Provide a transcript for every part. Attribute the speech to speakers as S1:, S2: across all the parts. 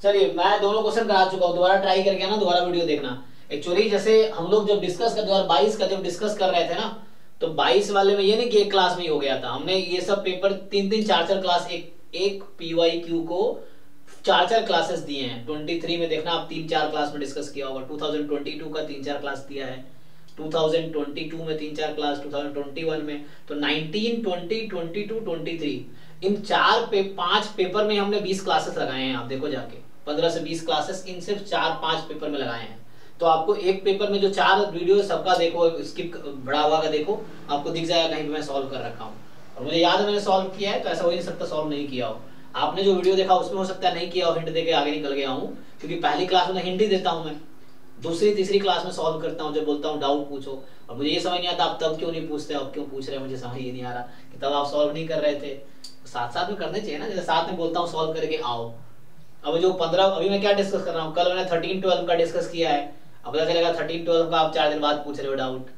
S1: चलिए मैं दोनों क्वेश्चन करा चुका हूँ, दोबारा ट्राई करके ना दोबारा वीडियो देखना। एक्चुअली जैसे हम लोग जब डिस्कस कर 2022 का जब डिस्कस कर रहे थे ना, तो 22 वाले में ये नहीं कि एक क्लास में ही हो गया था, हमने ये सब पेपर 3-3 4-4 क्लास एक PYQ को 4-4 क्लासेस दिए हैं। 23 में देखना आप 3-4 क्लास में डिस्कस किया होगा, 2022 का 3-4 क्लास दिया है, 2022 में 3-4 क्लास, 2021 में, तो 19, 20, 22, 23 इन 4-5 पेपर में हमने 20 क्लासेस लगाए हैं। आप देखो जाके 15 से 20 क्लासेस इन सिर्फ 4-5 पेपर में लगाए हैं। तो आपको एक पेपर में जो 4 वीडियो सबका देखो, स्किप बड़ा हुआ का देखो, आपको दिख जाएगा कहीं पे मैं सॉल्व कर रखा हूँ। और मुझे याद है मैंने सॉल्व किया है, तो ऐसा हो ही नहीं सकता सॉल्व नहीं किया हो। आपने जो वीडियो देखा उसमें हो सकता है नहीं किया हो, हिंट देके आगे निकल गया हूँ, क्योंकि पहली क्लास में हिंट ही देता हूँ मैं, दूसरी तीसरी क्लास में सॉल्व करता हूँ, जब बोलता हूँ डाउट पूछो। और मुझे ये समझ नहीं आता आप तब क्यों नहीं पूछते, अब क्यों पूछ रहे हैं, मुझे समझ ये नहीं आ रहा कि तब आप सॉल्व नहीं कर रहे थे। साथ साथ में करने चाहिए ना, जैसे साथ में बोलता हूँ सॉल्व करके आओ। अब जो 15 अभी मैं क्या डिस्कस कर रहा हूँ, कल मैंने 13-12 का डिस्कस किया है, अब पता चलेगा 13-12 का आप 4 दिन बाद पूछ रहे हो डाउट,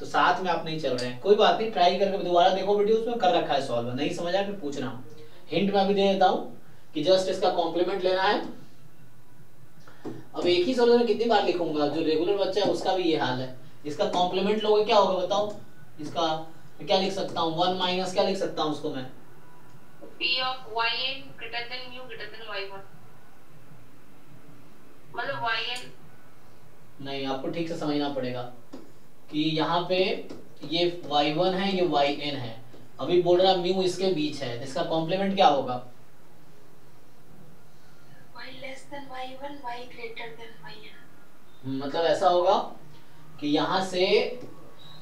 S1: तो साथ में आप नहीं चल रहे हैं। कोई बात नहीं, ट्राई करके दोबारा देखो वीडियो, उसमें कर रखा है सॉल्व, नहीं समझा फिर पूछना। हिंट मैं भी दे देता हूँ कि जस्ट इसका कॉम्प्लीमेंट लेना है। अब एक ही सॉल्यूशन कितनी बार लिखूंगा, जो रेगुलर बच्चा है उसका भी ये हाल है। इसका कॉम्प्लीमेंट लोगे क्या होगा बताओ, इसका मैं क्या लिख सकता हूँ, 1 माइनस क्या लिख सकता हूँ उसको मैं,
S2: P of yn greater than mu greater than y1, मतलब yn
S1: नहीं, आपको ठीक से समझना पड़ेगा कि यहाँ पे ये y1 है, ये yn है, अभी बोल रहा म्यू इसके बीच है, इसका कॉम्प्लीमेंट क्या होगा,
S2: y less than y1 y greater than yn।
S1: मतलब ऐसा होगा कि यहाँ से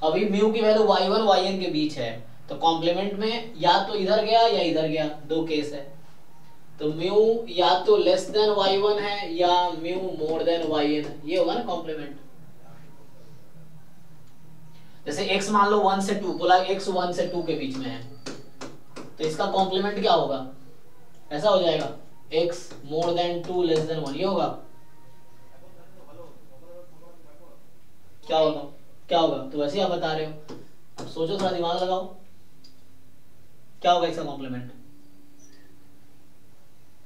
S1: अभी म्यू की वैल्यू y1 yn के बीच है, तो कॉम्प्लीमेंट में या तो इधर गया या इधर गया, दो केस है। तो म्यू या तो लेस देन y1 है या म्यू मोर देन yn, ये होगा ना कॉम्प्लीमेंट। जैसे x मान लो 1 से 2, बोला x 1 से 2 के बीच में है, तो इसका कॉम्प्लीमेंट क्या होगा, ऐसा हो जाएगा x more then 2 less than 1, ये होगा। क्या होगा, क्या होगा, तो वैसे ही आप बता रहे हो, अब सोचो थोड़ा दिमाग लगाओ, क्या होगा इसका कॉम्प्लीमेंट।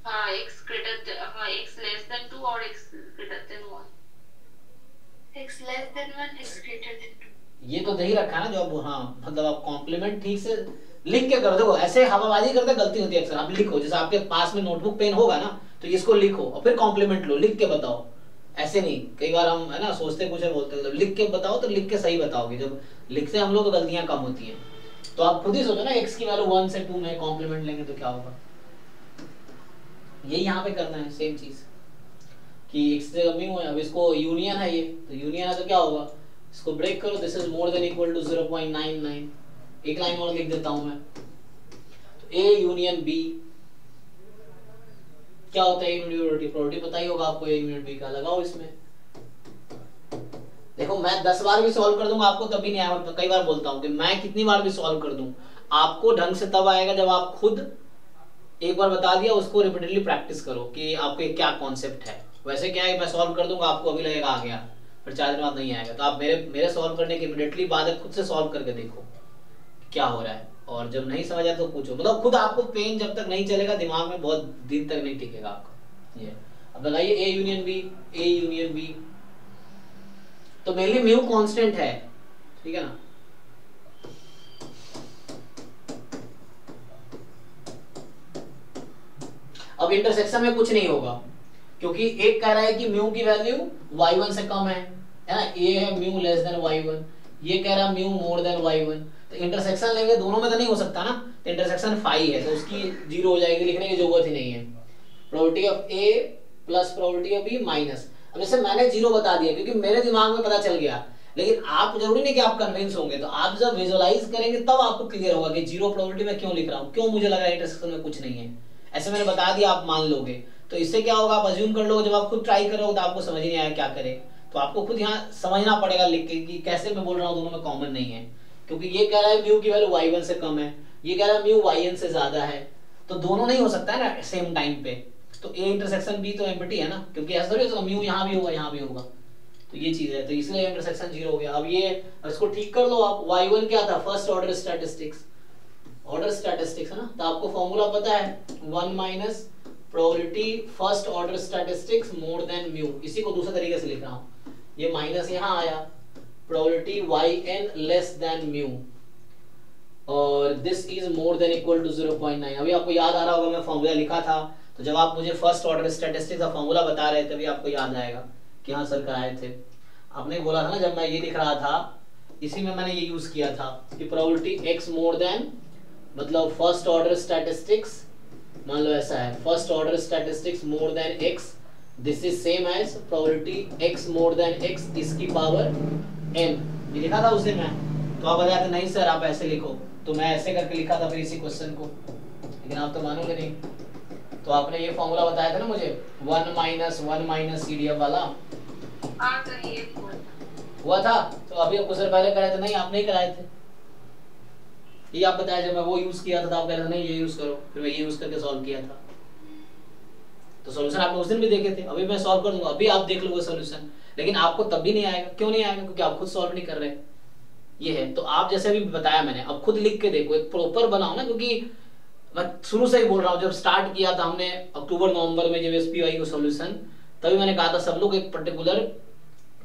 S2: हाँ x greater, हाँ x less than 2 और x greater than 1, x less than 1 x greater than 2,
S1: ये तो दे ही रखा है ना जो अब, हाँ मतलब आप कॉम्प्लीमेंट ठीक से लिख के करो। देखो ऐसे हवाबाजी करते गलती होती है अक्सर, आप लिखो, जैसे आपके पास में नोटबुक पेन होगा ना, तो इसको लिखो और फिर कॉम्प्लीमेंट लो, लिख के बताओ। ऐसे नहीं, कई बार हम है ना सोचते कुछ है बोलते हैं, लिख के बताओ तो लिख के सही बताओगे, जब लिखते हम लोग तो गलतियां कम होती हैं। तो आप खुद ही सोचो ना, x की वैल्यू 1 से 2 में कॉम्प्लीमेंट लेंगे तो क्या होगा, ये यहाँ पे करना है सेम चीज कि x जगह म्यू है, अब इसको यूनियन है ये, तो यूनियन है तो क्या होगा, इसको ब्रेक करो, this is more than equal to 0.99, एक लाइन और लिख देता हूं मैं, तो A यूनियन B क्या होता है, यूनिटी प्रोबेबिलिटी पता ही होगा आपको, A यूनियन B का लगाओ इसमें। देखो मैं 10 बार भी सॉल्व कर दूंगा आपको तब भी नहीं आएगा, कई बार बोलता हूं कि मैं कितनी बार भी सॉल्व कर दूं आपको ढंग से तब आएगा जब आप खुद एक बार बता दिया, उसको रिपीटेडली प्रैक्टिस करो कि आपको क्या कॉन्सेप्ट है। वैसे क्या है, मैं सॉल्व कर दूंगा आपको अभी लगेगा आ गया, फिर 4 दिन बाद नहीं आएगा, तो आप मेरे सॉल्व करने के इमीडिएटली बाद खुद से सॉल्व करके देखो क्या हो रहा है, और जब नहीं समझ आया तो पूछो, मतलब खुद आपको पेन जब तक नहीं चलेगा दिमाग में बहुत दिन तक नहीं टिकेगा आपका। ये अब लगाइए A union B, A union B, तो मेनली म्यू कांस्टेंट है, ठीक है ना। अब इंटरसेक्शन में कुछ नहीं होगा, क्योंकि एक कह रहा है कि म्यू की वैल्यू y1 से कम है ना, A है म्यू लेस देन y1, ये कह रहा है म्यू मोर देन y1, तो इंटरसेक्शन लेंगे दोनों में तो नहीं हो सकता ना, तो इंटरसेक्शन फाई है तो उसकी 0 हो जाएगी, लिखने की जरूरत ही नहीं है। Probability of A plus probability of B minus, अब जैसे मैंने 0 बता दिया क्योंकि मेरे दिमाग में पता चल गया, लेकिन आप जरूरी नहीं कि आप कन्विंस होंगे, तो आप जब विजुअलाइज करेंगे तब आपको क्लियर होगा कि 0 प्रोबेबिलिटी में क्यों लिख रहा हूं, क्यों मुझे लगा इंटरसेक्शन में कुछ नहीं है, ऐसे मैंने बता दिया आप मान लोगे। तो इससे क्या होगा, आप अज्यूम कर लोगे, जब आप खुद ट्राई करोगे तो आपको समझ नहीं आया क्या करे, तो आपको खुद यहाँ समझना पड़ेगा लिख के कि कैसे मैं बोल रहा हूँ दोनों में कॉमन नहीं है, क्योंकि ये कह रहा है म्यू की वैल्यू y1 से कम है, ये कह रहा है म्यू yn से ज्यादा है, तो दोनों नहीं हो सकता है ना सेम टाइम पे, तो A इंटरसेक्शन B तो एम्प्टी है ना, क्योंकि ऐसा थोड़ी होगा म्यू यहाँ भी होगा यहाँ भी होगा, तो ये चीज है, तो इसलिए इंटरसेक्शन 0 हो गया। अब ये इसको ठीक कर लो आप, y1 क्या था, first order statistics, order statistics है ना, तो आपको फॉर्मूला पता है 1 minus probability first order statistics more then mu, इसी को दूसरे तरीके से लिख रहा हूं, ये माइनस यहां आया, probability yn less than mu और this is more than equal to 0.9। अभी आपको याद आ रहा होगा मैं फॉर्मूला लिखा था, तो जब आप मुझे फर्स्ट ऑर्डर स्टैटिस्टिक्स का फॉर्मूला बता रहे थे तभी आपको याद आएगा कि हाँ सर कराए थे। आपने बोला था ना जब मैं ये लिख रहा था, इसी में मैंने ये यूज किया था कि प्रोबेबिलिटी x मोर देन, मतलब फर्स्ट ऑर्डर स्टैटिस्टिक्स, मान लो ऐसा है first order statistics more than x, this is same as probability x more than x इसकी पावर n, ये लिखा था उसे मैं। तो आप बताते नहीं सर आप ऐसे लिखो, तो मैं ऐसे करके लिखा था फिर इसी क्वेश्चन को, लेकिन आप तो मानोगे नहीं। तो आपने ये फॉर्मूला बताया था ना मुझे 1 माइनस CDF वाला, हुआ था। तो अभी आपको सर पहले कराए थे, नहीं आप नहीं कराए थे, ये आप बताया जब मैं वो यूज किया था तो आप कह रहे थे नहीं ये यूज करो, फिर मैं ये यूज करके सॉल्व किया था। तो सॉल्यूशन आपने उस दिन भी देखे थे, अभी मैं सॉल्व कर दूंगा, अभी आप देख लोगे सॉल्यूशन, लेकिन आपको तब भी नहीं आएगा। क्यों नहीं आएगा? क्योंकि आप खुद सॉल्व नहीं कर रहे, ये है। तो आप जैसे अभी बताया मैंने, अब खुद लिख के देखो, एक प्रॉपर बनाओ ना, क्योंकि मैं शुरू से ही बोल रहा हूँ, जब स्टार्ट किया था हमने अक्टूबर नवंबर में जब SPY को सॉल्यूशन, तभी मैंने कहा था सब लोग एक पर्टिकुलर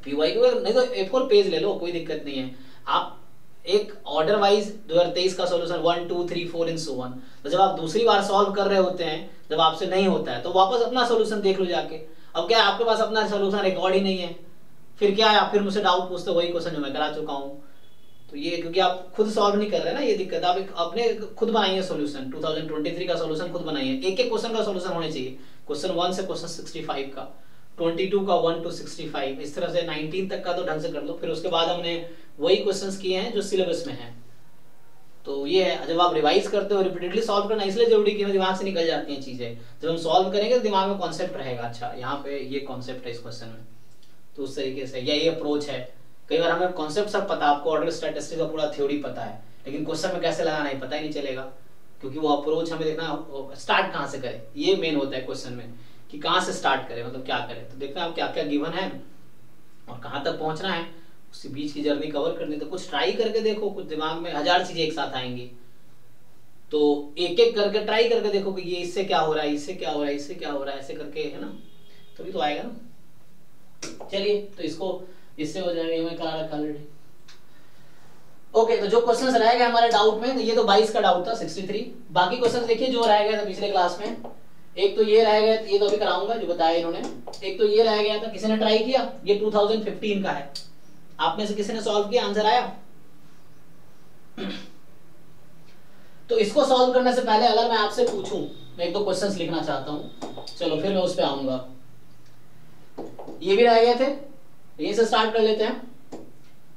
S1: PY को, नहीं तो A4 पेज ले लो, कोई दिक्कत नहीं है, आप एक ऑर्डर वाइज 2023 का सॉल्यूशन 1 2 3 4 एंड सो ऑन। तो जब आप दूसरी बार सॉल्व कर रहे होते हैं, जब आपसे नहीं होता है, तो वापस अपना सॉल्यूशन देख लो जाके। अब क्या है, आपके पास अपना सॉल्यूशन रिकॉर्ड ही नहीं है, फिर क्या है, आप फिर मुझसे डाउट पूछते, वही क्वेश्चन जो मैं करा चुका हूँ। तो ये क्योंकि आप खुद सॉल्व नहीं कर रहे हैं ना, ये दिक्कत। आप अपने खुद बनाइए सॉल्यूशन, 2023 का सॉल्यूशन खुद बनाइए, एक एक क्वेश्चन का सॉल्यूशन होने चाहिए, क्वेश्चन 1 से क्वेश्चन 65 का, 22 का 1 to 65, इस तरह से 19 तक का तो ढंग से कर लो। फिर उसके बाद हमने वही क्वेश्चंस किए हैं जो सिलेबस में हैं। तो ये है, जब आप रिवाइज करते हो, रिपीटेडली सॉल्व करना इसलिए जरूरी कि दिमाग से निकल जाती हैं चीजें। जब हम सॉल्व करेंगे तो दिमाग में कॉन्सेप्ट रहेगा, अच्छा यहाँ पे ये कॉन्सेप्ट है इस क्वेश्चन में, तो उस तरीके से यही अप्रोच है। कई बार हमें कॉन्सेप्ट सब पता, आपको ऑर्डर स्टैटिस्टिक्स का पूरा थ्योरी पता है, लेकिन क्वेश्चन में कैसे लगाना है पता ही नहीं चलेगा, क्योंकि वो अप्रोच हमें देखना, स्टार्ट कहाँ से करें, ये मेन होता है क्वेश्चन में, कि कहाँ से स्टार्ट करें, मतलब क्या करें। तो देखते हैं आप क्या क्या गिवन है और कहाँ तक पहुंचना है, उसके बीच की जर्नी कवर करनी। तो कुछ ट्राई करके देखो, कुछ दिमाग में 1000 चीजें एक साथ आएंगी, तो एक एक करके ट्राई करके देखो कि ये इससे क्या हो रहा है, इससे क्या हो रहा है, इससे क्या हो रहा है, ऐसे करके, है ना, तभी तो आएगा ना। चलिए, तो इसको इससे हो जाएगा, ये मैं करा रखा ऑलरेडी। ओके, तो जो क्वेश्चंस रह गए हमारे डाउट में, ये तो 22 का डाउट था, 63। बाकी क्वेश्चंस देखिए जो रह गए थे पिछले क्लास में। एक तो ये रह गया, ये तो अभी कराऊंगा जो बताया इन्होंने। एक तो ये रह गया था, किसी ने ट्राई किया, ये 2015 का है, आप में से किसी ने सॉल्व किया, आंसर आया? तो इसको सॉल्व करने से पहले अगर मैं आपसे पूछूं, मैं एक दो क्वेश्चंस लिखना चाहता हूं, चलो फिर मैं उस पर आऊंगा। ये भी रह गए थे, यहीं से स्टार्ट कर लेते हैं,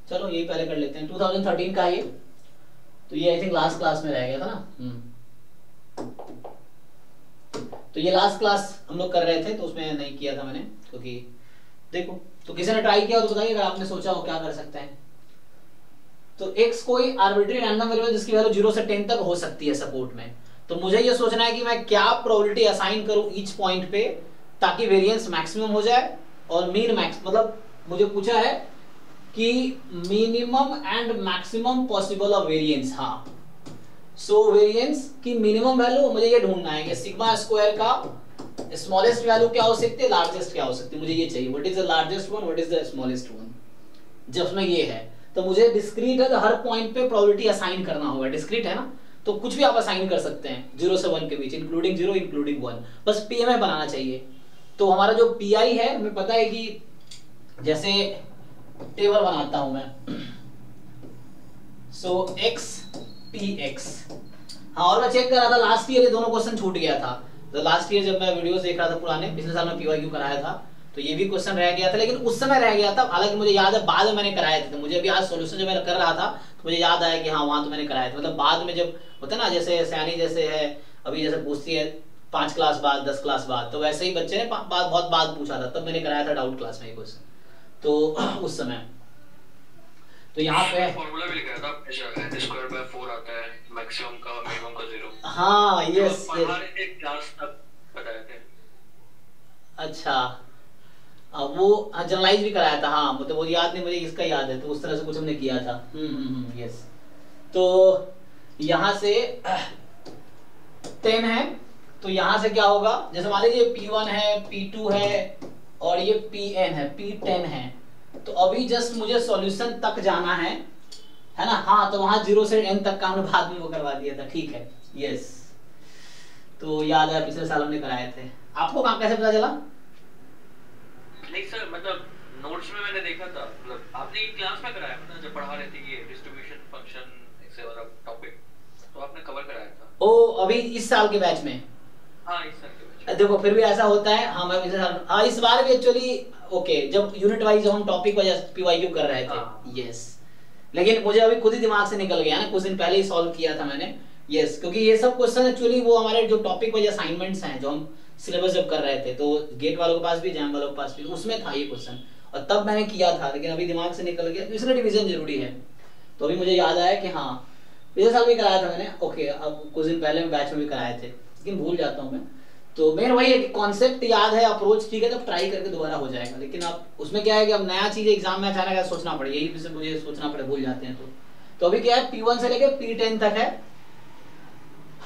S1: चलो यही पहले कर लेते हैं। 2013 का ये, तो ये आई थिंक लास्ट क्लास में रह गया था ना। तो ये लास्ट क्लास हम लोग कर रहे थे, तो उसमें नहीं किया था मैंने, क्योंकि देखो, तो किसी ने ट्राई किया हो तो बताइए, अगर आपने सोचा हो क्या कर सकते हैं। तो x कोई आर्बिट्री रैंडम वेरिएबल जिसकी वैल्यू 0 से 10 तक हो सकती है सपोर्ट में, तो मुझे ये सोचना है कि मैं क्या प्रोबेबिलिटी असाइन करूं ईच पॉइंट पे, ताकि वेरिएंस मैक्सिमम हो जाए और मीन मैक्स, मतलब मुझे पूछा है कि minimum and maximum possible of variance. हाँ, सो वेरिएंस की मिनिमम वैल्यू मुझे ये ढूंढना है कि सिग्मा स्क्वायर का स्मॉलेस्ट वैल्यू क्या हो सकती है, लार्जेस्ट क्या हो सकती है, मुझे ये चाहिए। What is the largest one, what is the smallest one. जब उसमें ये है तो मुझे डिस्क्रीट है, तो हर पॉइंट पे प्रोबेबिलिटी असाइन करना होगा। डिस्क्रीट है ना, तो कुछ भी आप असाइन कर सकते हैं 0 से 1 के बीच, इंक्लूडिंग 0 इंक्लूडिंग 1, बस पीएमए बनाना चाहिए। तो हमारा जो पीआई है, हमें पता है कि जैसे टेबल बनाता हूं मैं, सो एक्स पी एक्स। हाँ, और मैं चेक कर रहा था लास्ट ईयर ये दोनों क्वेश्चन छूट गया था, तो लास्ट ईयर जब मैं वीडियोस देख रहा था पुराने, पिछले साल में पीवाईक्यू कराया था, तो ये भी क्वेश्चन रह गया था, लेकिन उस समय रह गया था। हालांकि मुझे याद है बाद में मैंने कराए थे, तो मुझे अभी आज सॉल्यूशन जब मैं कर रहा था तो मुझे याद आया कि हाँ वहां तो मैंने कराया था। मतलब बाद में जब होता है ना, जैसे सयानी जैसे है अभी, जैसे पूछती है 5 क्लास बाद 10 क्लास बाद, तो वैसे ही बच्चे ने बहुत बाद पूछा था, तब मैंने कराया था डाउट क्लास में ये क्वेश्चन, तो उस समय। तो यहाँ पे
S3: फॉर्मूला भी लिखा था, n²/4 आता है, मैक्सिमम का मिनिमम का 0।
S1: हाँ, यस,
S3: एक क्लास तक बताए थे।
S1: अच्छा, वो जनरलाइज भी कराया था। हाँ, मतलब वो याद नहीं, मुझे इसका याद है, तो उस तरह से कुछ हमने किया था। यस। तो यहाँ से 10 है, तो यहां से क्या होगा, जैसे मान लीजिए P1 है, P2 है और ये Pn है, P10 है, तो अभी जस्ट मुझे सॉल्यूशन तक जाना है ना। हाँ, तो वहां 0 से n तक का हमने बाद में वो करवा दिया था, ठीक है, यस। तो याद है पिछले साल हमने कराए थे। आपको कहाँ कैसे पता चला?
S3: नहीं सर, मतलब नोट्स में मैंने देखा था, मतलब आपने एक क्लास में कराया था जब पढ़ा रहे थे ये डिस्ट्रीब्यूशन फंक्शन एक्सेल वाला टॉपिक, तो आपने कवर कराया था। ओ
S1: अभी इस साल के बैच में?
S3: हाँ, इस साल के बैच में।
S1: देखो फिर भी ऐसा होता है। हाँ, मैं पिछले साल, हाँ इस बार भी एक्चुअली ओके, जब यूनिट वाइज हम टॉपिक वाइज पीवाईक्यू कर रहे थे, यस। लेकिन मुझे अभी खुद ही दिमाग से निकल गया ना, कुछ दिन पहले ही सॉल्व किया था मैंने, यस। क्योंकि ये सब क्वेश्चन एक्चुअली वो हमारे जो टॉपिक वाइज असाइनमेंट्स हैं जो हम सिलेबस जब कर रहे थे, तो गेट वालों के पास भी, जैम वालों के पास भी, उसमें था ये क्वेश्चन और तब मैंने किया था, लेकिन अभी दिमाग से निकल गया, तो इसलिए रिवीजन जरूरी है। तो अभी मुझे याद आया कि हाँ पिछले साल भी कराया था मैंने, ओके, अब कुछ दिन पहले मैं बैच में भी कराए थे, लेकिन भूल जाता हूँ मैं। तो मेन वही है कि कॉन्सेप्ट याद है, अप्रोच ठीक है, तब ट्राई करके दोबारा हो जाएगा। लेकिन अब उसमें क्या है कि अब नया चीज एग्जाम में अचानक सोचना पड़े, यही से मुझे सोचना पड़े, भूल जाते हैं। तो अभी क्या है, P1 से लेके P10 तक है।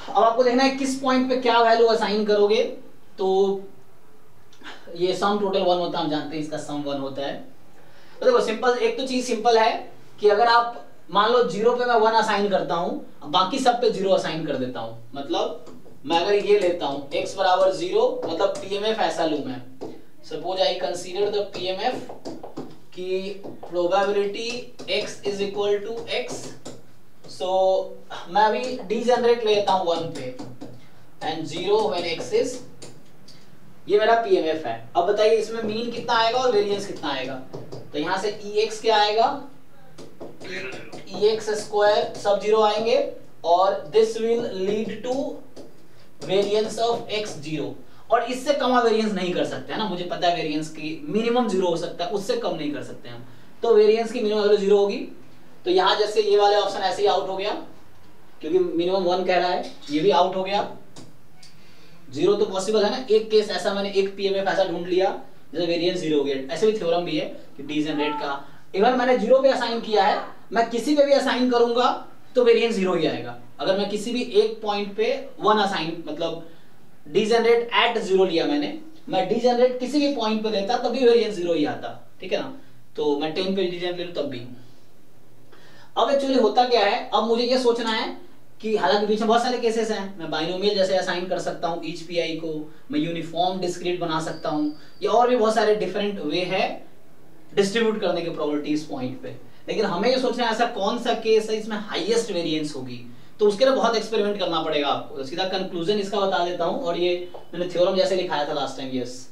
S1: अब आपको देखना है किस पॉइंट पे क्या वैल्यू असाइन करोगे। तो ये सम टोटल 1 होता है, हम जानते हैं इसका सम 1 होता है। तो देखो सिंपल, एक तो चीज सिंपल है कि अगर आप मान लो 0 पे मैं 1 असाइन करता हूं, बाकी सब पे 0 असाइन कर देता हूं। मतलब मैं अगर ये लेता हूं x बराबर 0, मतलब PMF ऐसा लूं मैं, suppose I consider the PMF की probability x is equal to x, so मैं अभी डीजेनरेट लेता हूं 1 पे एंड 0 व्हेन x इज, ये मेरा PMF है। अब बताइए इसमें मीन कितना आएगा और वेरिएंस कितना आएगा। तो यहां से EX क्या आएगा, EX स्क्वायर, सब 0 आएंगे और this will lead to variance of x 0। और इससे कम वेरिएंस नहीं कर सकते है ना, मुझे पता है वेरिएंस की मिनिमम 0 हो सकता है, उससे कम नहीं कर सकते हम। तो वेरिएंस की मिनिमम वैल्यू 0 होगी। तो यहां जैसे ये वाले ऑप्शन ऐसे ही आउट हो गया क्योंकि मिनिमम 1 कह रहा है, ये भी आउट हो गया। 0 तो पॉसिबल है ना, एक केस ऐसा मैंने एक PMF ऐसा ढूंढ लिया जैसे वेरिएंस 0 हो गया। ऐसे भी थ्योरम भी है कि डीजेनरेट का इवन मैंने 0 पे असाइन किया है, मैं किसी पे भी असाइन करूंगा तो वेरिएंस 0 ही आएगा। अगर मैं किसी भी एक पॉइंट पे 1 असाइन, मतलब डीजेनरेट एट 0 लिया मैंने, मैं डीजेनरेट किसी भी पॉइंट पे लेता तभी वेरिएंस 0 ही आता, ठीक है ना। तो मैं 10 पे डीजेनरेट ले लूं तब भी। अब एक्चुअली होता क्या है, अब मुझे ये सोचना है कि हालांकि बीच में बहुत सारे केसेस हैं, मैं बाइनोमियल जैसे असाइन कर सकता हूं ईच PI को, मैं यूनिफॉर्म डिस्क्रीट बना सकता हूं, ये और भी बहुत सारे डिफरेंट वे है डिस्ट्रीब्यूट करने के प्रोबेबिलिटी इस पॉइंट पे। लेकिन हमें ये सोचना है ऐसा कौन सा केस है इसमें हाईएस्ट वेरिएंस होगी, तो उसके लिए बहुत एक्सपेरिमेंट करना पड़ेगा आपको। तो सीधा कंक्लूजन इसका बता देता हूं, और ये मैंने थ्योरम जैसे लिखाया था लास्ट टाइम, यस।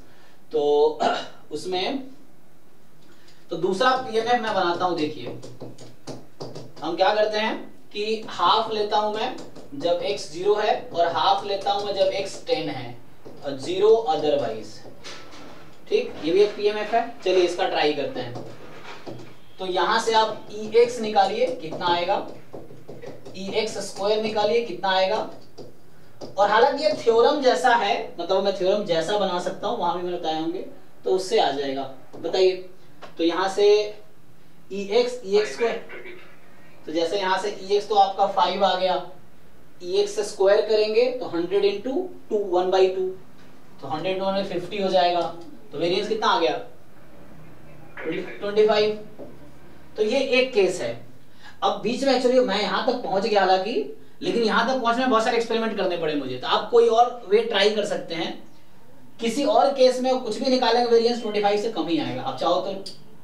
S1: तो उसमें तो दूसरा PMF मैं बनाता हूं। देखिए हम क्या करते हैं कि हाफ लेता हूं मैं जब x 0 है और हाफ लेता हूं मैं जब x 10 है और 0 अदरवाइज, ठीक। ये भी एक PMF है। चलिए इसका ट्राई करते हैं। तो यहां से आप EX निकालिए, कितना आएगा, EX स्क्वायर निकालिए, कितना आएगा। और हालांकि ये थ्योरम जैसा है, मतलब मैं थ्योरम जैसा बना सकता हूं, वहां भी मैंने बताए होंगे, तो उससे आ जाएगा। बताइए, तो यहां से EX स्क्वायर, तो जैसे यहां से EX तो आपका 5 आ गया, EX से स्क्वायर करेंगे तो 100 इंटू 2 1/2, तो 100 इंटू 1 50 हो जाएगा। तो वेरिएंस कितना आ गया, 25। तो ये एक केस है। अब बीच में एक्चुअली मैं यहां तक पहुंच गया हालांकि, लेकिन यहां तक पहुंचने में बहुत सारे एक्सपेरिमेंट करने पड़े मुझे। तो आप कोई और वे ट्राई कर सकते हैं, किसी और केस में कुछ भी निकालेंगे वेरिएंस 25 से कम ही आएगा। आप चाहो तो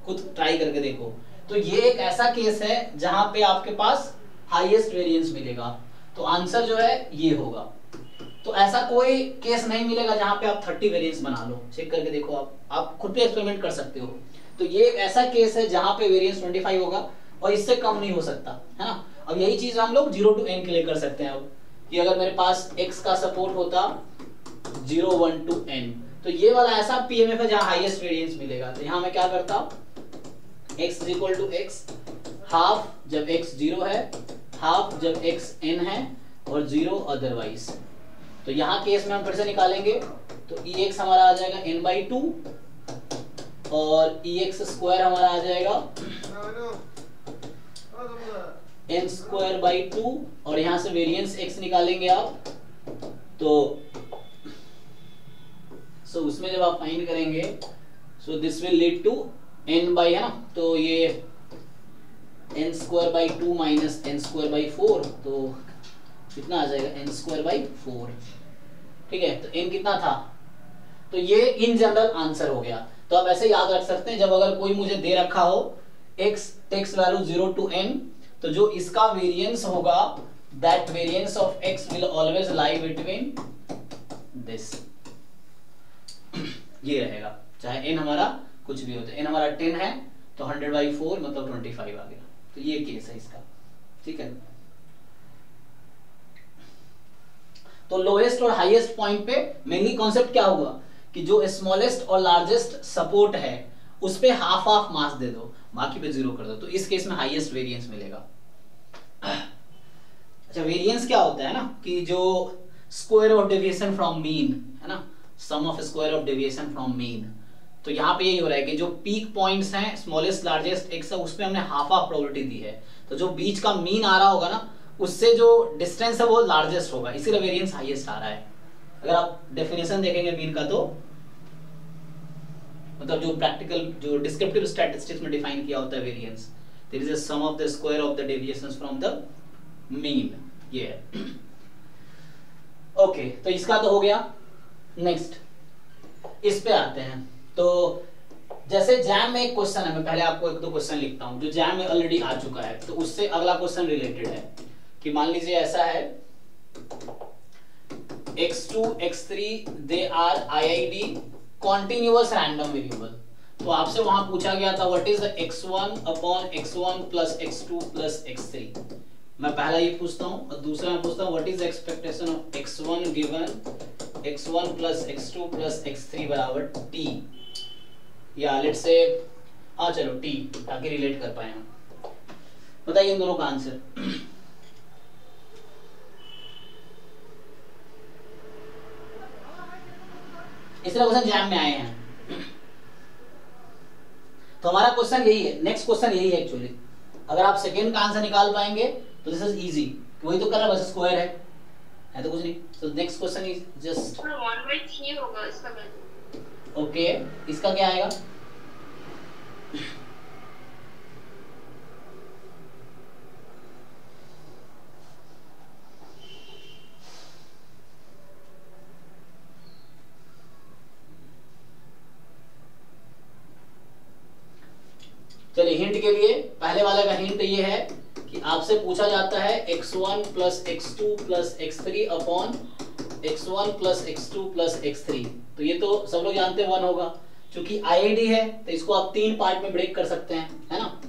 S1: खुद ट्राई करके देखो। तो ये एक ऐसा केस है जहां पे आपके पास हाईएस्ट वेरिएंस मिलेगा। तो आंसर जो है ये होगा। तो ऐसा कोई केस नहीं मिलेगा जहां पे आप 30 वेरिएंस बना लो। चेक करके देखो, आप खुद पे एक्सपेरिमेंट कर सकते हो। तो ये एक ऐसा केस है जहां पे वेरिएंस 25 होगा और इससे कम नहीं हो सकता, है ना। अब यही चीज हम लोग 0 to n के लिए कर सकते हैं। अब कि अगर मेरे पास x का सपोर्ट होता 0 1 to n, तो ये वाला ऐसा PMF है जहां हाईएस्ट वेरिएंस मिलेगा। तो यहां मैं क्या करता, x is equal to x, half जब x 0 है, हाफ जब x n है और 0 अदरवाइज। तो यहाँ केस में हम फिर से निकालेंगे। तो EX हमारा आ जाएगा n/2 और EX स्क्वायर हमारा आ जाएगा n² by 2, और यहाँ से वेरिएंस x निकालेंगे आप, तो सो उसमें जब आप फाइंड करेंगे so this will lead to n by, है ना, तो ये n square by 2 minus n square by 4, तो कितना आ जाएगा n स्क्वायर बाई 4। ठीक है, तो n कितना था, तो ये इन जनरल आंसर हो गया। तो आप ऐसे याद रख सकते हैं, जब अगर कोई मुझे दे रखा हो x takes value 0 to n, तो जो इसका वेरिएंस होगा that variance of x will always lie between this, ये रहेगा, चाहे n हमारा कुछ भी हो। तो n हमारा 10 है तो 100/4 मतलब 25 आ गया। तो ये केस है इसका। ठीक है, तो लोएस्ट और हाईएस्ट पॉइंट पे मेनली कॉन्सेप्ट क्या होगा कि जो स्मॉलेस्ट और लार्जेस्ट सपोर्ट है उस पे हाफ हाफ मास दे दो, बाकी पे 0 कर दो, तो इस केस में हाईएस्ट वेरिएंस मिलेगा। अच्छा, वेरिएंस क्या होता है ना कि जो square of deviation from mean, है ना, sum of square of deviation from mean. तो यहाँ पे यही हो रहा है कि जो पीक पॉइंट्स हैं स्मॉलेस्ट लार्जेस्ट एक्स है, उस पे हमने हाफ हाफ प्रोबेबिलिटी दी है, तो जो बीच का मीन आ रहा होगा ना उससे जो डिस्टेंस है वो लार्जेस्ट होगा, इसीलिए वेरिएंस हाईएस्ट आ रहा है। अगर आप डेफिनेशन देखेंगे मीन का, तो मतलब जो प्रैक्टिकल जो डिस्क्रिप्टिव स्टैटिस्टिक्स में डिफाइन किया होता है variance, there is a sum of the square of the deviations from the mean, ये है। ओके, तो इसका तो हो गया। नेक्स्ट इस पे आते हैं। तो जैसे जैम में एक क्वेश्चन है, मैं पहले आपको एक दो क्वेश्चन लिखता हूं जो जैम में ऑलरेडी आ चुका है, तो उससे अगला क्वेश्चन रिलेटेड है कि मान लीजिए ऐसा है x2 x3 they are IID continuous random variable. तो आपसे वहां पूछा गया था what is x1 upon x1 plus x2 plus x3। मैं पहला ये पूछता हूं और दूसरा मैं पूछता हूं what is expectation of x1 given x1 plus x2 plus x3 बराबर t, या लेट्स से चलो t, ताकि रिलेट कर पाए हम। बताइए इन दोनों का आंसर। इस तरह क्वेश्चन जैम में आए हैं, तो हमारा क्वेश्चन यही है, नेक्स्ट क्वेश्चन यही है एक्चुअली। अगर आप सेकेंड का आंसर निकाल पाएंगे तो दिस इज इजी, वही तो कर रहा है, बस स्क्वायर है तो कुछ नहीं। So next question is just
S2: 1/3 होगा इसका वैल्यू।
S1: ओके, इसका क्या आएगा? चलिए हिंट के लिए पहले वाले का हिंट ये है कि आपसे पूछा जाता है x1 plus x2 plus x3 upon x1 plus x2 plus x3। तो ये तो सब लोग जानते हैं 1 होगा, क्योंकि IID है तो इसको आप 3 पार्ट में ब्रेक कर सकते हैं, है ना।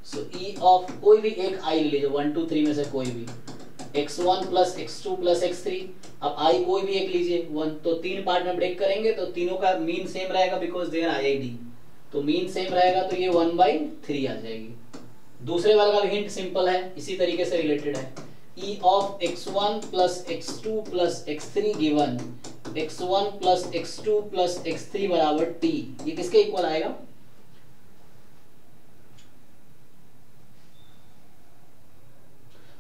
S1: सो E ऑफ कोई भी एक I ले लीजिए, 1 2 3 में से कोई भी, x1 plus x2 plus x3। अब I कोई भी एक लीजिए 1, तो 3 पार्ट में ब्रेक करेंगे तो तीनों का मीन सेम रहेगा बिकॉज देयर IID, तो मीन सेम रहेगा, तो ये 1/3 आ जाएगी। दूसरे वाले का भी हिंट सिंपल है, इसी तरीके से रिलेटेड है। E of x1 plus x2 plus x3 given x1 plus x2 plus x3 बराबर t, ये किसके इक्वल आएगा?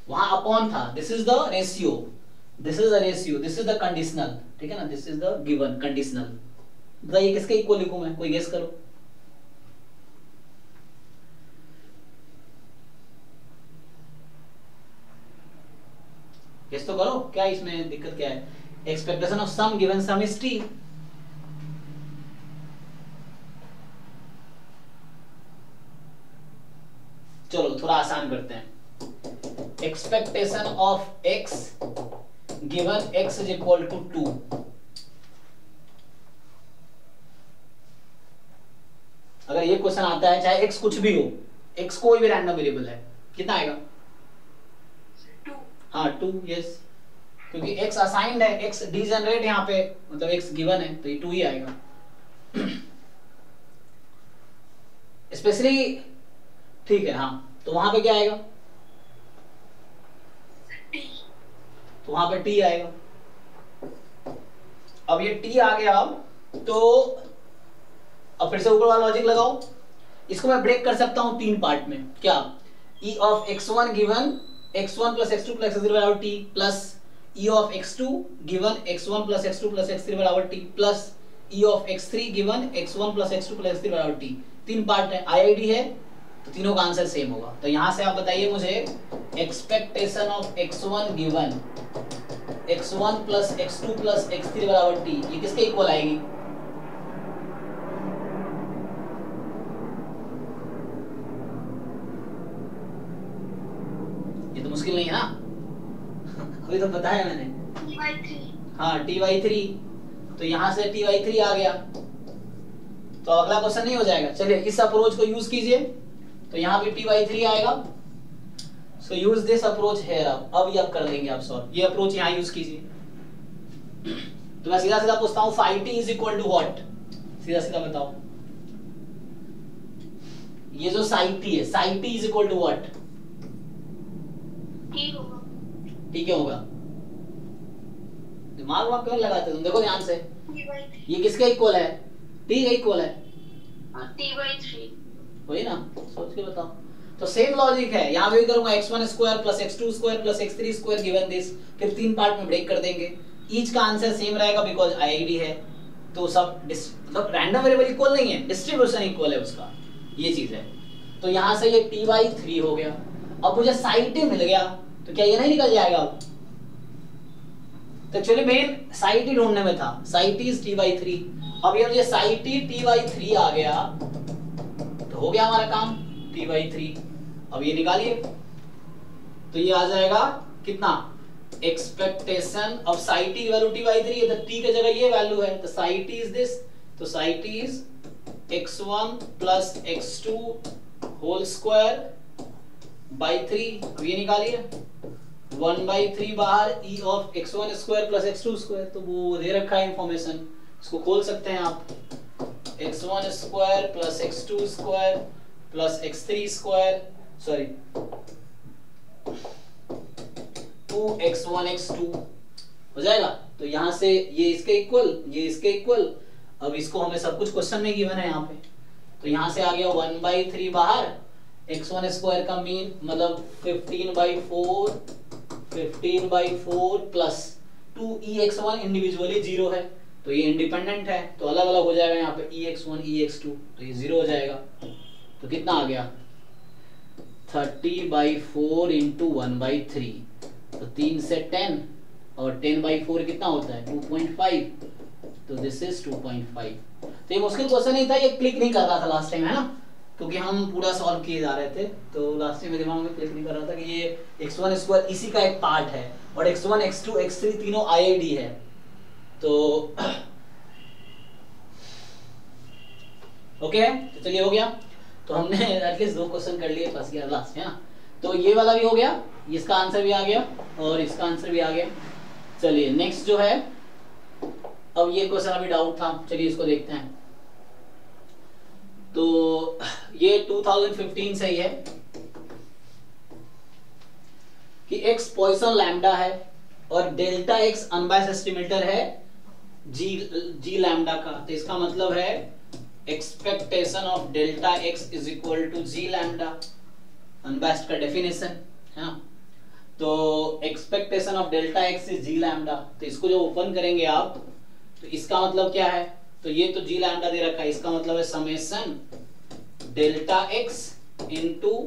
S1: वहां अपॉन था, this is the ratio, this is the ratio, this is the conditional, ठीक है ना, this is the given conditional. बताइए किसके इक्वल लिखूं मैं, कोई गेस करो। गेस तो करो, क्या इसमें दिक्कत क्या है? Expectation of sum given sum is t। चलो थोड़ा आसान करते हैं। Expectation of x given x is equal to 2। अगर ये क्वेश्चन आता है, चाहे x कुछ भी हो, x कोई भी रैंडम वेरिएबल है, कितना आएगा?
S2: 2।
S1: हाँ 2, यस, क्योंकि x असाइंड है, x डिजेनरेट यहाँ पे, मतलब x गिवन है, तो ये 2 ही आएगा। स्पेशली ठीक है, हाँ, तो वहां पे क्या आएगा?
S2: t।
S1: तो वहां पे t आएगा। अब ये t आ गया, अब फिर से ऊपर वाला लॉजिक लगाओ। इसको मैं ब्रेक कर सकता हूं 3 पार्ट में, क्या? E of x1 given x1 plus x2 plus x3 बराबर t, plus E of x2 given x1 plus x2 plus x3 बराबर t, plus E of x3 given x1 plus x2 plus x3 बराबर t। 3 part है, IID है, तो तीनों का answer same होगा। तो यहां से आप बताइए मुझे expectation of x1 given x1 plus x2 plus x3 बराबर t, ये किसके इक्वल आएगी? ये तो मुश्किल नहीं है ना कोई तो बताया मैंने।
S2: t/3।
S1: हाँ t/3, तो यहां से t/3 आ गया, तो अगला क्वेश्चन नहीं हो जाएगा। चलिए इस अप्रोच को यूज कीजिए, तो यहाँ भी t/3 आएगा। सो यूज दिस अप्रोच हियर। अब ये आप कर लेंगे आप सॉल्व, ये अप्रोच यहाँ यूज कीजिए। तो मैं सीधा सीधा पूछता हूँ phi t is equal to what? सीधा सीधा बताओ, ये जो psi t है, psi t is equal to what?
S2: t होगा।
S1: ठीक है, होगा। दिमाग वहां क्यों लगाते तुम? देखो ध्यान से,
S2: t/3।
S1: ये किसके इक्वल है? t के इक्वल है,
S2: t/3।
S1: वही ना, सोच के बताओ। तो सेम लॉजिक है, यहाँ भी करूंगा x1 square plus x2 square plus x3 square given this, फिर 3 पार्ट में ब्रेक कर देंगे। ईच का आंसर सेम रहेगा बिकॉज IID है, तो सब मतलब रैंडम वेरिएबल इक्वल नहीं है, डिस्ट्रीब्यूशन इक्वल है उसका, ये चीज है। तो यहाँ से ये t/3 हो गया। अब मुझे psi t मिल गया, तो क्या ये नहीं निकल जाएगा? अब तो एक्चुअली मेन psi t ढूंढने में था, psi t is t/3। अब ये मुझे psi t t/3 आ गया, तो हो गया हमारा काम t/3। अब ये निकालिए, तो ये आ जाएगा कितना? एक्सपेक्टेशन ऑफ psi t की वैल्यू t/3 है, तो t की जगह ये वैल्यू है, तो psi t इज दिस, तो psi t is x1 plus x2 whole square by 3। अब ये निकालिए 1/3 बाहर, e of x1 square plus x2 square, तो वो दे रखा है इंफॉर्मेशन, इसको खोल सकते हैं आप। x1 square plus x2 square plus x3 square, sorry 2x1 x2 हो जाएगा। तो यहां से ये इसके इक्वल, ये इसके इक्वल। अब इसको हमें सब कुछ क्वेश्चन में गिवन है यहाँ पे, तो यहां से आ गया 1/3 बाहर, x1 स्क्वायर का मीन मतलब 15/4 प्लस 2ex1 इंडिविजुअली 0 है, तो ये इंडिपेंडेंट है, तो अलग अलग हो जाएगा यहाँ पे ex1 ex2, तो ये 0 हो जाएगा। तो कितना आ गया? 30/4 इंटू 1/3, तो 3 से 10, और 10/4 कितना होता है? 2.5, तो दिस इज 2.5। तो ये मुश्किल क्वेश्चन नहीं था, ये क्लिक नहीं कर रहा था लास्ट टाइम, है ना, क्योंकि हम पूरा सॉल्व किए जा रहे थे, तो लास्ट टाइम मेरे दिमाग में क्लिक नहीं कर रहा था कि ये x1 स्क्वायर इसी का एक पार्ट है, और x1 x2 x3 तीनों IID है। तो ओके, तो चलिए हो गया। तो हमने एटलीस्ट 2 क्वेश्चन कर लिए, फंस गया लास्ट में, है ना। तो ये वाला भी हो गया, इसका आंसर भी आ गया, और इसका आंसर भी आ गया। चलिए नेक्स्ट जो है, अब ये क्वेश्चन अभी डाउट था, चलिए इसको देखते हैं। तो ये 2015 से ही है कि x पॉइसन लैम्डा है और डेल्टा x अनबायस्ड एस्टिमेटर है g लैम्डा का। तो इसका मतलब है expectation of delta x is equal to g lambda, unbiased का डेफिनेशन है ना। तो expectation of delta x is g lambda, तो इसको जो ओपन करेंगे आप, तो इसका मतलब क्या है? तो ये तो g लैम्डा दे रखा है, इसका मतलब है summation delta x into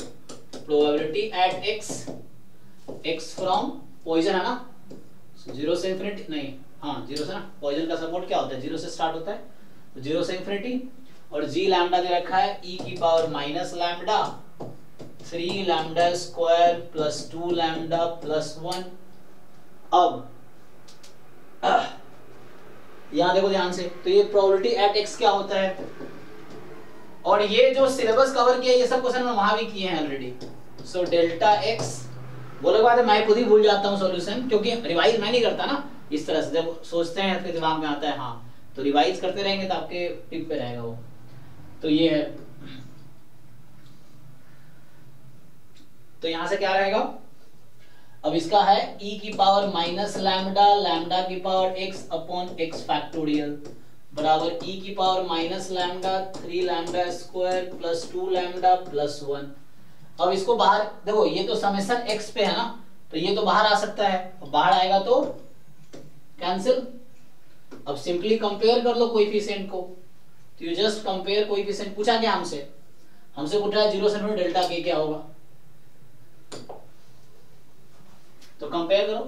S1: probability at x from Poisson, है ना, 0 से इंफिनिटी, नहीं हाँ 0 से ना, पॉइजन का सपोर्ट क्या होता है? 0 से स्टार्ट होता है, तो 0 से इंफिनिटी, और g लैम्डा दे रखा है e की power minus lambda 3 lambda square plus 2 lambda plus 1। अब यहां देखो ध्यान से, तो ये प्रोबेबिलिटी एट x क्या होता है, और ये जो सिलेबस कवर किया ये सब क्वेश्चन मैं वहां भी किए हैं ऑलरेडी। सो डेल्टा x, बोले बात है मैं खुद ही भूल जाता हूँ सॉल्यूशन, क्योंकि रिवाइज मैं नहीं करता ना इस तरह से, जब सोचते हैं फिर दिमाग में आता है, हाँ तो रिवाइज करते रहेंगे तो आपके टिप पे रहेगा वो। तो ये है, तो यहां से क्या रहेगा? अब इसका है e की पावर माइनस लैम्डा, लैम्डा की power x upon x factorial बराबर e की power minus lambda 3 lambda square plus 2 lambda plus 1। अब इसको बाहर देखो, ये तो समेशन x पे है ना, तो ये तो बाहर आ सकता है, बाहर आएगा तो कैंसिल। अब सिंपली कंपेयर कर लो कोएफिशिएंट को, तो यू जस्ट कंपेयर कोएफिशिएंट। पूछा क्या हमसे पूछ रहा है 0 से डेल्टा के क्या होगा, तो कंपेयर करो।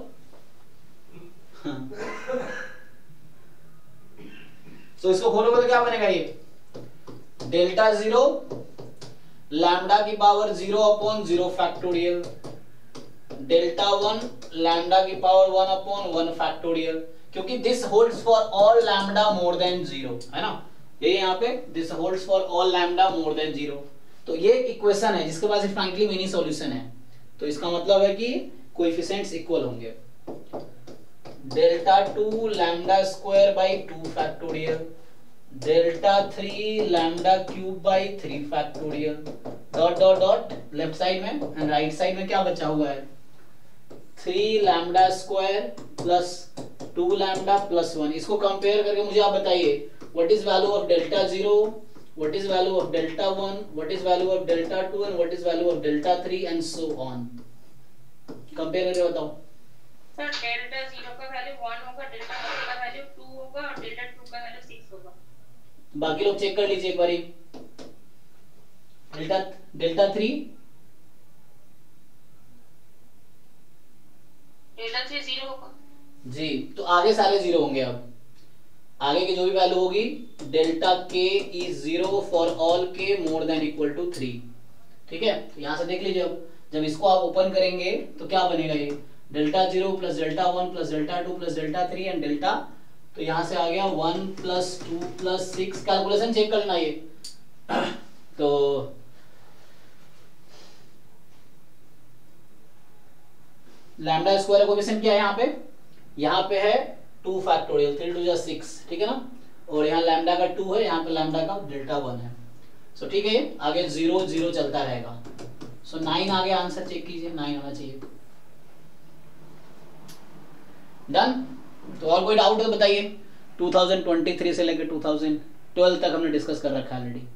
S1: तो इसको खोलोगे तो क्या बनेगा, ये डेल्टा 0 लैम्डा की पावर 0/0 फैक्टोरियल, डेल्टा 1 लैम्डा की पावर 1/1 फैक्टोरियल, क्योंकि this holds for all lambda more than 0, है ना, ये यहाँ पे this holds for all lambda more than 0। तो ये इक्वेशन है जिसके पास फ्रैंकली मिनी सॉल्यूशन है, तो इसका मतलब है कि कोएफिशिएंट्स इक्वल होंगे। Delta 2 lambda square by 2 factorial, delta 3 lambda cube by 3 factorial, dot dot dot, left side में एंड राइट साइड में क्या बचा हुआ है, 3 lambda square plus 2 lambda plus 1। इसको कंपेयर करके मुझे आप बताइए what is value of delta 0, what is value of delta 1, what is value of delta 2 and what is value of delta 3 and so on। Compare करके बताओ।
S2: Sir delta 0 का value 1 होगा, delta 1 का वैल्यू 2 होगा और डेल्टा 2 का value 6 होगा।
S1: बाकी लोग चेक कर लीजिए एक बारी। डेल्टा 3
S2: 0 होगा
S1: जी, तो आगे सारे 0 होंगे। अब आगे की जो भी वैल्यू होगी, डेल्टा के इज 0 फॉर ऑल के मोर देन इक्वल टू 3, ठीक है। तो यहां से देख लीजिए, अब जब इसको आप ओपन करेंगे तो क्या बनेगा, ये delta 0 plus delta 1 plus delta 2 plus delta 3 and delta, तो यहां से आ गया 1 प्लस 2 प्लस 6। कैलकुलेशन चेक कर लेना ये। तो लैम्डा स्क्वायर कोएफिशिएंट क्या है यहाँ पे है 2 फैक्टोरियल, 3 2 6, ठीक है ना, और यहाँ लैम्डा का 2 है, यहाँ पे लैम्डा का डेल्टा 1 है। सो ठीक है, आगे 0 0 चलता रहेगा। सो 9 आगे आंसर चेक कीजिए, 9 आना चाहिए। डन। तो और कोई डाउट है तो बताइए। 2023 से लेकर 2012 तक हमने डिस्कस कर रखा है ऑलरेडी।